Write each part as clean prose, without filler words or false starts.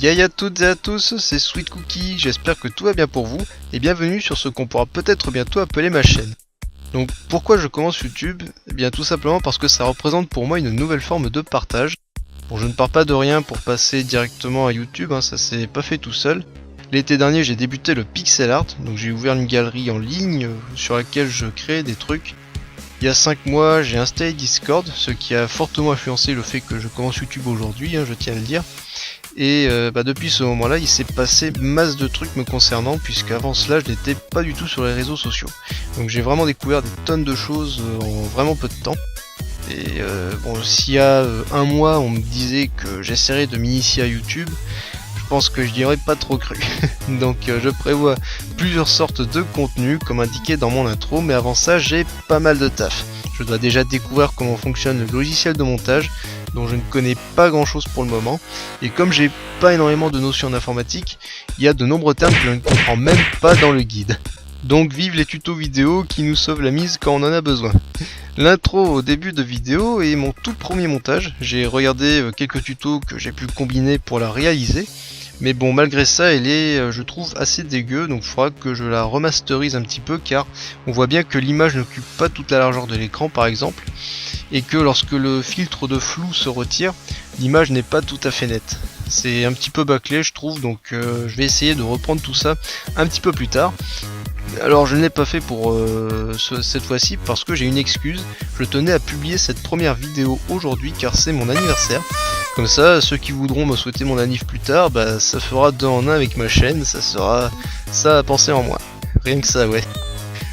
Yay à toutes et à tous, c'est Sweet Cookie, j'espère que tout va bien pour vous, et bienvenue sur ce qu'on pourra peut-être bientôt appeler ma chaîne. Donc pourquoi je commence YouTube? Eh bien tout simplement parce que ça représente pour moi une nouvelle forme de partage. Bon, je ne pars pas de rien pour passer directement à YouTube, ça s'est pas fait tout seul. L'été dernier j'ai débuté le pixel art, donc j'ai ouvert une galerie en ligne sur laquelle je crée des trucs. Il y a 5 mois j'ai installé Discord, ce qui a fortement influencé le fait que je commence YouTube aujourd'hui, je tiens à le dire. Et depuis ce moment-là, il s'est passé masse de trucs me concernant, puisque avant cela, je n'étais pas du tout sur les réseaux sociaux. Donc j'ai vraiment découvert des tonnes de choses en vraiment peu de temps. Et s'il y a un mois, on me disait que j'essaierais de m'initier à YouTube, je pense que je n'y aurais pas trop cru. Donc je prévois plusieurs sortes de contenus, comme indiqué dans mon intro, mais avant ça, j'ai pas mal de taf. Je dois déjà découvrir comment fonctionne le logiciel de montage, dont je ne connais pas grand chose pour le moment, et comme j'ai pas énormément de notions en informatique, il y a de nombreux termes que je ne comprends même pas dans le guide. Donc vive les tutos vidéo qui nous sauvent la mise quand on en a besoin. L'intro au début de vidéo est mon tout premier montage, j'ai regardé quelques tutos que j'ai pu combiner pour la réaliser, mais bon, malgré ça, elle est, je trouve, assez dégueu, donc il faudra que je la remasterise un petit peu, car on voit bien que l'image n'occupe pas toute la largeur de l'écran, par exemple, et que lorsque le filtre de flou se retire, l'image n'est pas tout à fait nette. C'est un petit peu bâclé, je trouve, donc je vais essayer de reprendre tout ça un petit peu plus tard. Alors je ne l'ai pas fait pour cette fois-ci parce que j'ai une excuse, je tenais à publier cette première vidéo aujourd'hui car c'est mon anniversaire. Comme ça, ceux qui voudront me souhaiter mon anniv plus tard, ça fera 2 en 1 avec ma chaîne, ça sera ça à penser en moi. Rien que ça, ouais.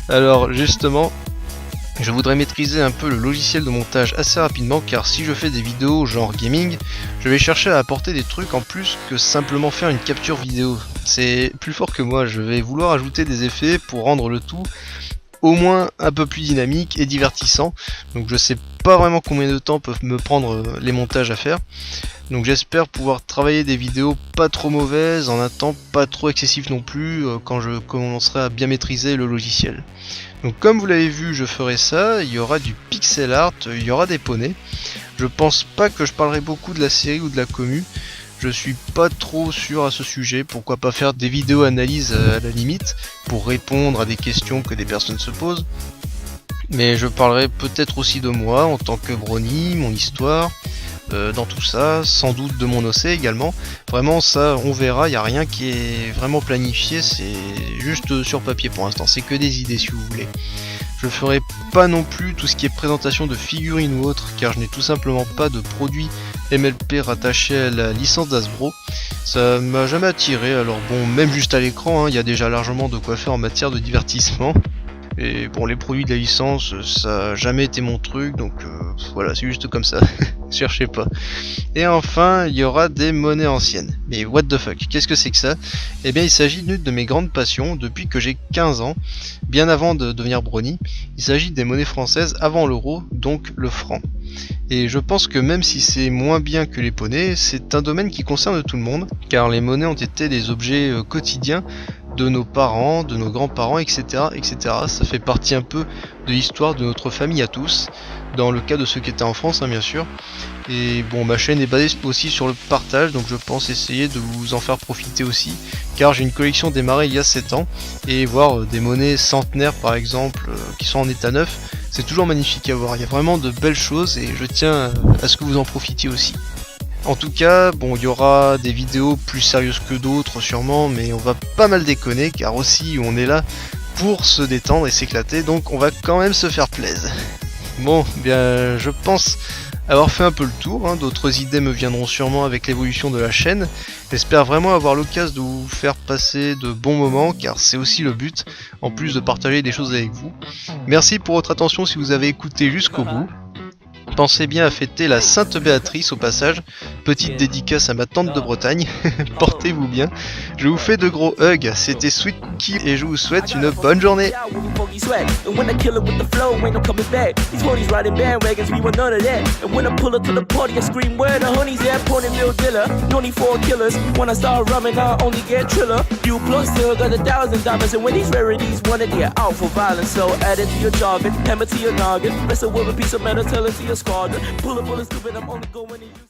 Alors justement, je voudrais maîtriser un peu le logiciel de montage assez rapidement car si je fais des vidéos genre gaming, je vais chercher à apporter des trucs en plus que simplement faire une capture vidéo. C'est plus fort que moi, je vais vouloir ajouter des effets pour rendre le tout au moins un peu plus dynamique et divertissant. Donc je sais pas vraiment combien de temps peuvent me prendre les montages à faire. Donc j'espère pouvoir travailler des vidéos pas trop mauvaises en un temps pas trop excessif non plus quand je commencerai à bien maîtriser le logiciel. Donc comme vous l'avez vu, je ferai ça, il y aura du pixel art, il y aura des poneys. Je pense pas que je parlerai beaucoup de la série ou de la commu. Je suis pas trop sûr à ce sujet, pourquoi pas faire des vidéos analyses à la limite, pour répondre à des questions que des personnes se posent. Mais je parlerai peut-être aussi de moi en tant que Brony, mon histoire, dans tout ça, sans doute de mon OC également. Vraiment ça on verra, il n'y a rien qui est vraiment planifié, c'est juste sur papier pour l'instant, c'est que des idées si vous voulez. Je ferai pas non plus tout ce qui est présentation de figurines ou autre, car je n'ai tout simplement pas de produit MLP rattaché à la licence d'Hasbro. Ça m'a jamais attiré, alors bon, même juste à l'écran, il y a déjà largement de quoi faire en matière de divertissement. Et bon, les produits de la licence, ça a jamais été mon truc, donc voilà, c'est juste comme ça, cherchez pas. Et enfin, il y aura des monnaies anciennes. Mais what the fuck, qu'est-ce que c'est que ça? Eh bien, il s'agit d'une de mes grandes passions depuis que j'ai 15 ans, bien avant de devenir Brony. Il s'agit des monnaies françaises avant l'euro, donc le franc. Et je pense que même si c'est moins bien que les poneys, c'est un domaine qui concerne tout le monde, car les monnaies ont été des objets quotidiens de nos parents, de nos grands-parents, etc., etc. Ça fait partie un peu de l'histoire de notre famille à tous, dans le cas de ceux qui étaient en France, bien sûr. Et bon, ma chaîne est basée aussi sur le partage, donc je pense essayer de vous en faire profiter aussi, car j'ai une collection démarrée il y a 7 ans, et voir des monnaies centenaires par exemple, qui sont en état neuf, c'est toujours magnifique à voir. Il y a vraiment de belles choses, et je tiens à ce que vous en profitiez aussi. En tout cas, bon, il y aura des vidéos plus sérieuses que d'autres sûrement, mais on va pas mal déconner car aussi on est là pour se détendre et s'éclater, donc on va quand même se faire plaisir. Bon, bien, je pense avoir fait un peu le tour, d'autres idées me viendront sûrement avec l'évolution de la chaîne. J'espère vraiment avoir l'occasion de vous faire passer de bons moments, car c'est aussi le but, en plus de partager des choses avec vous. Merci pour votre attention si vous avez écouté jusqu'au bout. Pensez bien à fêter la Sainte Béatrice au passage, petite dédicace à ma tante de Bretagne, portez-vous bien, je vous fais de gros hugs, c'était Sweet Cookie et je vous souhaite une bonne journée. Squadron. Pull up on the stupid, I'm only going to use